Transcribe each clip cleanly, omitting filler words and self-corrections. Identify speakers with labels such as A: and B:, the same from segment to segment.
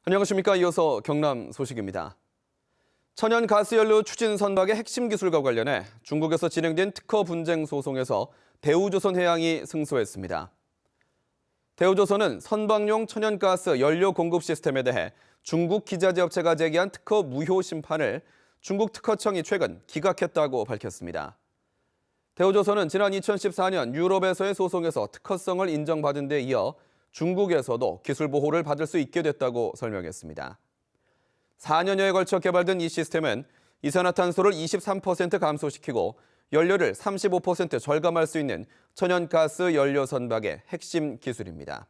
A: 안녕하십니까. 이어서 경남 소식입니다. 천연 가스연료 추진 선박의 핵심 기술과 관련해 중국에서 진행된 특허 분쟁 소송에서 대우조선해양이 승소했습니다. 대우조선은 선박용 천연가스 연료 공급 시스템에 대해 중국 기자재 업체가 제기한 특허 무효 심판을 중국 특허청이 최근 기각했다고 밝혔습니다. 대우조선은 지난 2014년 유럽에서의 소송에서 특허성을 인정받은 데 이어 중국에서도 기술 보호를 받을 수 있게 됐다고 설명했습니다. 4년여에 걸쳐 개발된 이 시스템은 이산화탄소를 23% 감소시키고 연료를 35% 절감할 수 있는 천연가스 연료 선박의 핵심 기술입니다.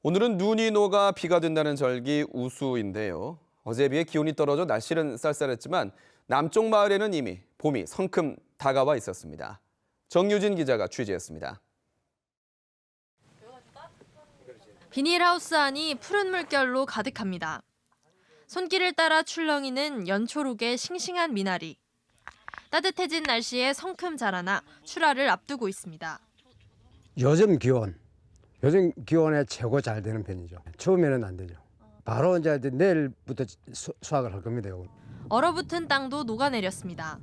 A: 오늘은 눈이 녹아 비가 된다는 절기 우수인데요. 어제에 비해 기온이 떨어져 날씨는 쌀쌀했지만 남쪽 마을에는 이미 봄이 성큼 다가와 있었습니다. 정유진 기자가 취재했습니다.
B: 비닐하우스 안이 푸른 물결로 가득합니다. 손길을 따라 출렁이는 연초록의 싱싱한 미나리. 따뜻해진 날씨에 성큼 자라나 출하를 앞두고 있습니다.
C: 요즘 기온에 최고 잘 되는 편이죠. 처음에는 안 되죠. 바로 이제 내일부터 수확을 할 겁니다.
B: 얼어붙은 땅도 녹아내렸습니다.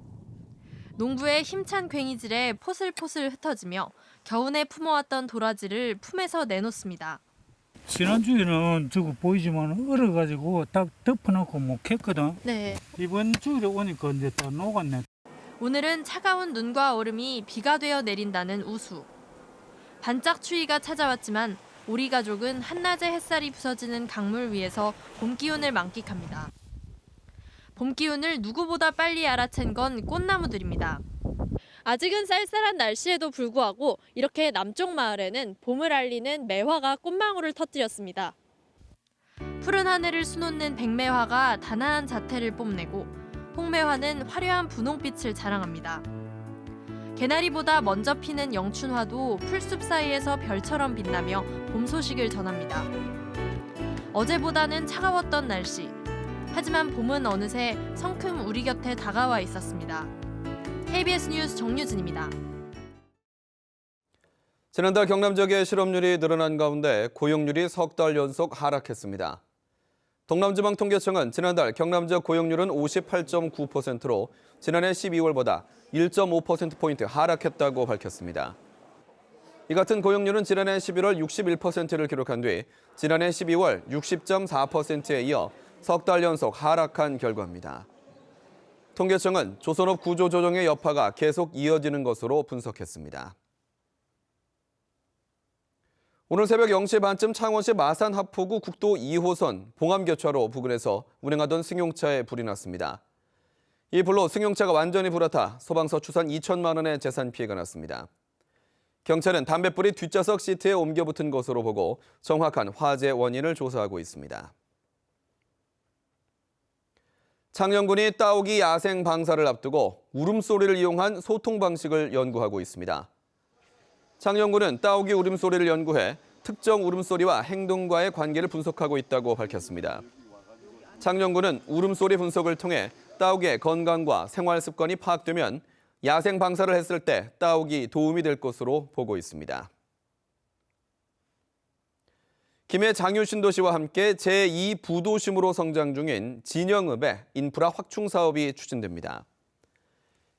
B: 농부의 힘찬 괭이질에 포슬포슬 흩어지며 겨우내 품어왔던 도라지를 품에서 내놓습니다.
D: 지난주에는 저거 보이지만 얼어가지고 딱 덮어놓고 못 했거든.
B: 네.
D: 이번 주에 오니까 이제 다 녹았네.
B: 오늘은 차가운 눈과 얼음이 비가 되어 내린다는 우수. 반짝 추위가 찾아왔지만 오리 가족은 한낮에 햇살이 부서지는 강물 위에서 봄 기운을 만끽합니다. 봄 기운을 누구보다 빨리 알아챈 건 꽃나무들입니다. 아직은 쌀쌀한 날씨에도 불구하고 이렇게 남쪽 마을에는 봄을 알리는 매화가 꽃망울을 터뜨렸습니다. 푸른 하늘을 수놓는 백매화가 단아한 자태를 뽐내고 홍매화는 화려한 분홍빛을 자랑합니다. 개나리보다 먼저 피는 영춘화도 풀숲 사이에서 별처럼 빛나며 봄 소식을 전합니다. 어제보다는 차가웠던 날씨. 하지만 봄은 어느새 성큼 우리 곁에 다가와 있었습니다. KBS 뉴스 정유진입니다.
A: 지난달 경남 지역의 실업률이 늘어난 가운데 고용률이 석 달 연속 하락했습니다. 동남지방통계청은 지난달 경남 지역 고용률은 58.9%로 지난해 12월보다 1.5%포인트 하락했다고 밝혔습니다. 이 같은 고용률은 지난해 11월 61%를 기록한 뒤 지난해 12월 60.4%에 이어 석 달 연속 하락한 결과입니다. 통계청은 조선업 구조조정의 여파가 계속 이어지는 것으로 분석했습니다. 오늘 새벽 0시 반쯤 창원시 마산 하포구 국도 2호선 봉암교차로 부근에서 운행하던 승용차에 불이 났습니다. 이 불로 승용차가 완전히 불어타 소방서 추산 2천만 원의 재산 피해가 났습니다. 경찰은 담뱃불이 뒷좌석 시트에 옮겨 붙은 것으로 보고 정확한 화재 원인을 조사하고 있습니다. 창녕군이 따오기 야생 방사를 앞두고 울음소리를 이용한 소통 방식을 연구하고 있습니다. 창녕군은 따오기 울음소리를 연구해 특정 울음소리와 행동과의 관계를 분석하고 있다고 밝혔습니다. 창녕군은 울음소리 분석을 통해 따오기의 건강과 생활 습관이 파악되면 야생 방사를 했을 때 따오기 도움이 될 것으로 보고 있습니다. 김해 장유신도시와 함께 제2부도심으로 성장 중인 진영읍의 인프라 확충 사업이 추진됩니다.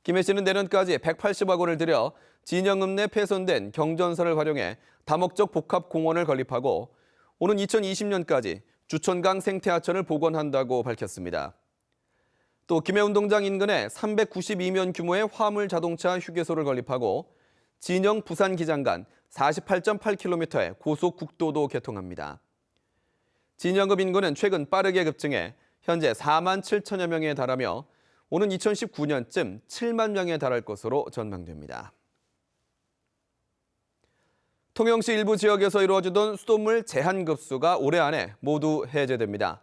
A: 김해시는 내년까지 180억 원을 들여 진영읍 내 폐손된 경전선을 활용해 다목적 복합공원을 건립하고 오는 2020년까지 주천강 생태하천을 복원한다고 밝혔습니다. 또 김해운동장 인근에 392면 규모의 화물 자동차 휴게소를 건립하고 진영 부산기장 간 48.8km의 고속국도도 개통합니다. 진영읍 인구는 최근 빠르게 급증해 현재 4만 7천여 명에 달하며 오는 2019년쯤 7만 명에 달할 것으로 전망됩니다. 통영시 일부 지역에서 이루어지던 수돗물 제한 급수가 올해 안에 모두 해제됩니다.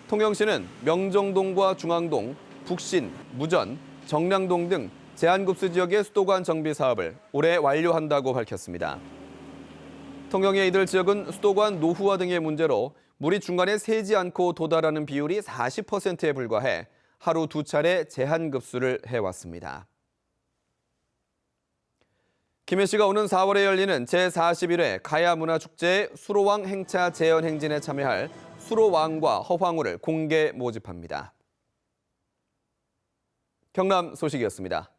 A: 통영시는 명정동과 중앙동, 북신, 무전, 정량동 등 제한급수 지역의 수도관 정비 사업을 올해 완료한다고 밝혔습니다. 통영의 이들 지역은 수도관 노후화 등의 문제로 물이 중간에 새지 않고 도달하는 비율이 40%에 불과해 하루 2차례 제한급수를 해왔습니다. 김해 씨가 오는 4월에 열리는 제41회 가야문화축제 수로왕 행차 재현 행진에 참여할 수로왕과 허황우를 공개 모집합니다. 경남 소식이었습니다.